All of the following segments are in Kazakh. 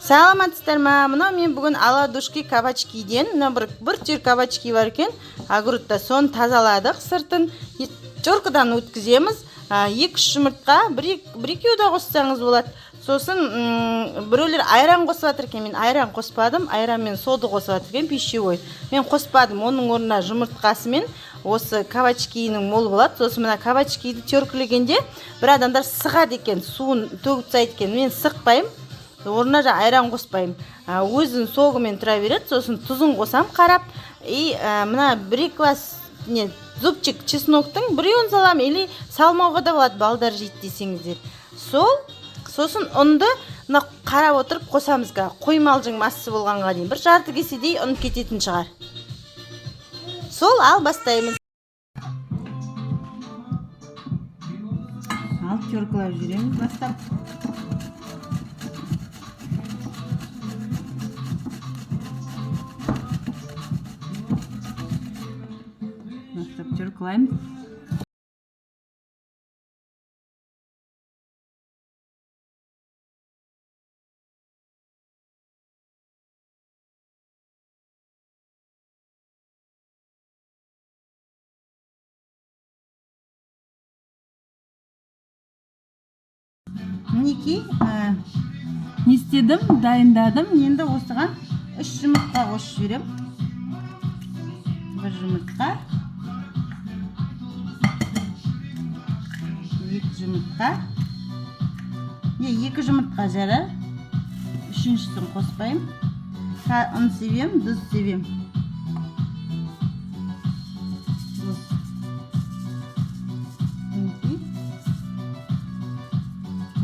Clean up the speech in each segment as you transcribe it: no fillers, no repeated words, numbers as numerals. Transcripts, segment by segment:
Саламатсыздар ма? Мына мен бүгін аладушки кабачкиден бір түйір кабачки бар екен. Огородта соны тазаладық, сыртын теркадан өткіземіз. 2-3 жұмыртқа, бір-екеу да қоссаңыз болады. Сосын біреулер айран қосып жатыр екен. Мен айран қоспадым, айран мен соды қосып жатыр екен, пищевой. Мен қоспадым, оның орнына жұмыртқасымен осы кабачкиінің мол болады. Сосын мына кабачкиді теркілегенде бір адамдар сығады екен, суын төгіп тастайды екен. Мен сықпаймын. Орнына айран қоспаймын. Өзінің согымен тұра береді. Сосын тұзын қосам қарап. Мына 1 класс зубчик чесноктың біреуін салам, или салмауға да болады, балдар жейді десеңіздер. Сосын ұнды қарап отырып қосамызға. Қоймалжың массасы болғанға дейін бір жарты кеседей ұн кететін шығар. Ал бастаймыз. Ал теркалап жүреміз бастап. Теркалаймыз. Мінекей, не істедім, дайындадым. Енді осыған 3 жұмыртқа қосып жіберем. 1 жұмыртқа, 2 жұмыртқа, 2 жұмыртқа жарар. 3-шісін қоспайым. Ұн себем, тұз себем.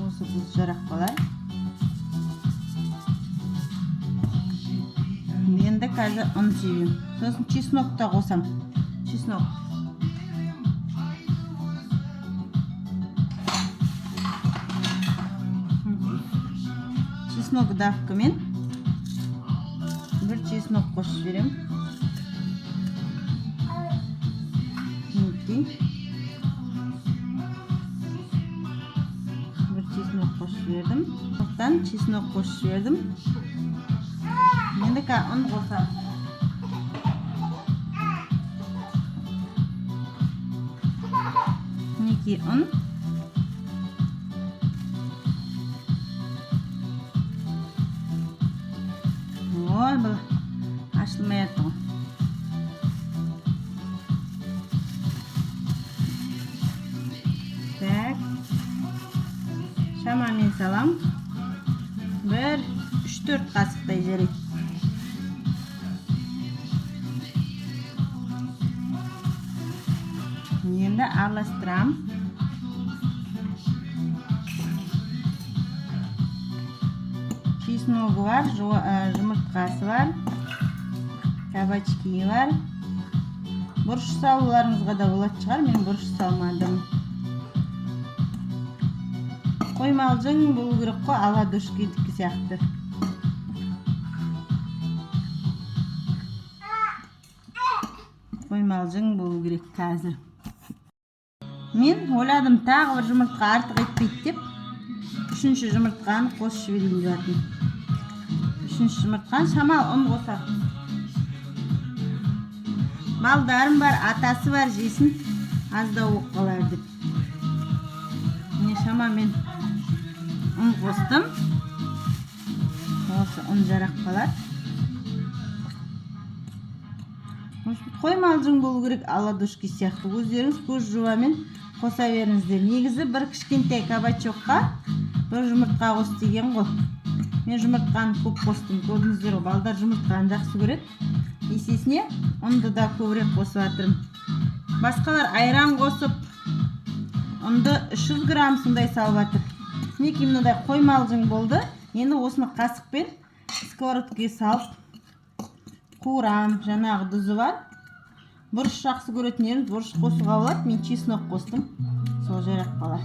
Осы тұз жарақ қалар. Енді қазір ұн себем. Сосын чеснок та қосам. Чеснок. Чеснок давкамен 1 чеснок қосып жіберем. Бір чеснок қосып жібердім. Соқтан чеснок қосып жібердім. Енді ұн қосам. Мінекей ұн. Ой, бұл ашылмай жатыр ғой. Так. Шамамен салам. 3-4 қасықтай жарайды. Енді араластырам. Чесногы бар, жұмыртқасы бар, кабачки бар. Бұрыш салуларыңызға да болады шығар, мен бұрыш салмадым. Қоймалжың болу керек қой, аладушкидікі сияқты. Қоймалжың болу керек қазір. Мен ойладым, тағы бір жұмыртқа артық етпейді деп, 3-ші жұмыртқаны қосып жіберейін жатырмын. 3-ші жұмыртқаны шамал ұн қосам. Балдарым бар, атасы бар, жесін, азда оқ қалар деп. Мен шамамен ұн қостым. Осы ұн жарақ қалар. Қоймалжың болу керек, аладушки сияқты. Өздеріңіз көз жуамен қоса беріңіздер. Негізі бір кішкентай кабачокқа 1 жұмыртқа қос деген ғой. Мен жұмыртқаны көп қостым. Көрдіңіздер ғой, балдар жұмыртқаны жақсы көреді. Есесіне ұнды да көбірек қосып жатырмын. Басқалар айран қосып, ұнды 300 грамм сондай салып жатыр. Мінекей мынадай қоймалжың болды. Енді осыны қасықпен сковородкаға салып қуырам. Жаңағы тұзы бар. Бұрыш жақсы көретіндеріңіз бұрыш қосуға болады. Мен чеснок қостым. Сол жарақ қалар.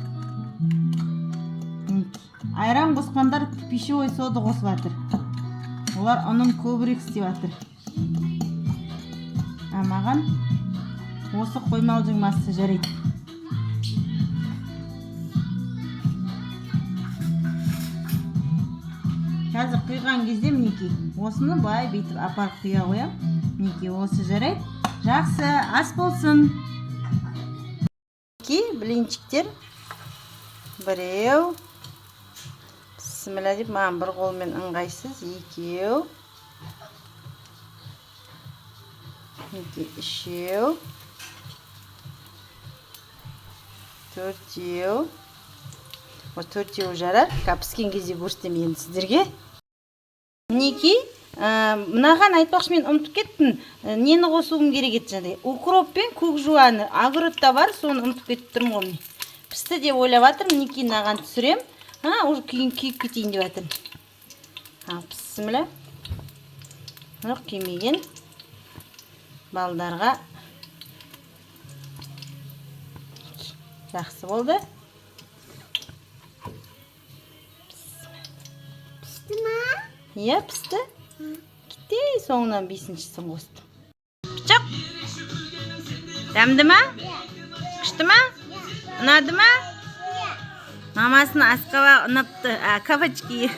Айран қосқандар пищевой сода қосып жатыр. Олар ұнын көбірек істеп жатыр. Маған осы қоймалжың массасы жарайды. Қазір құйған кезде мінекей осыны былай бүйтіп апарып құя қоям. Мінекей осы жарайды. Жақсы ас болсын. Блинчиктер. Біреу. Бісміллә деп, маған бір қолмен ыңғайсыз. Екеу. Үшеу. Төртеу. Төртеу жарар. Піскен кезде көрсетемін енді сіздерге. Мінекей, мынаған айтпақшы мен ұмытып кеттім. Нені қосуым керек еді жаңағыдай. Укроп пен көк жуаны, огородта бар, соны ұмытып кетіп тұрмын ғой. Пісті деп ойлап жатырмын. Мінекей мынаған түсірем. Уже күйіп кетейін деп жатырмын. Бісміллә. Күймеген балдарға жақсы болды. Пісті ма? Иә, пісті. Кетті, соңынан 5-шісін қостым. Пішақ. Дәмді ма? Күшті ма? Ұнады ма? Мамасын асқаға ұнапты. Кабачки.